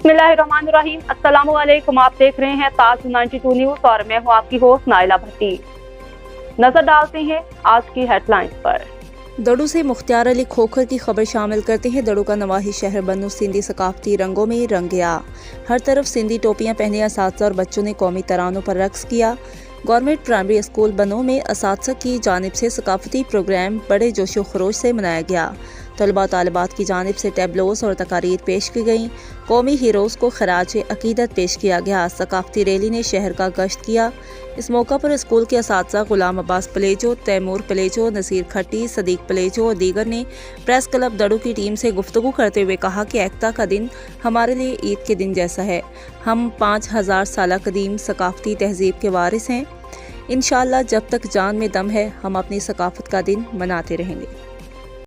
बिस्मिल्लाहिर्रहमानिर्रहीम। अस्सलामु अलैकुम। आप देख रहे हैं ताज 92 न्यूज़ और मैं हूं आपकी होस्ट नाइला भट्टी। नजर डालते हैं आज की हेडलाइंस पर। दड़ू से मुख्तियार अली खोखर की खबर शामिल करते हैं। दड़ू का नवाही शहर बनू सिंधी सकाफती रंगों में रंग गया। हर तरफ सिंधी टोपियां पहने असातिज़ा और बच्चों ने कौमी तरानों पर रक्स किया। गवर्नमेंट प्राइमरी स्कूल बनू में असातिज़ा की जानिब से सकाफती प्रोग्राम बड़े जोशो खरोश से मनाया गया। तलबा तालिबात की जानिब से टेबलोस और तकारीर पेश की गईं। कौमी हीरोज़ को खराज अकीदत पेश किया गया। सकाफती रैली ने शहर का गश्त किया। इस मौका पर स्कूल के असातिज़ा गुलाम अब्बास पलेजो, तैमूर पलेजो, नसीर खट्टी, सदीक पलेजो और दीगर ने प्रेस क्लब दड़ू की टीम से गुफ्तगू करते हुए कहा कि एकता का दिन हमारे लिए ईद के दिन जैसा है। हम 5000 साल कदीम सकाफती तहजीब के वारिस हैं। इंशाअल्लाह जब तक जान में दम है हम अपनी सकाफत का दिन मनाते रहेंगे।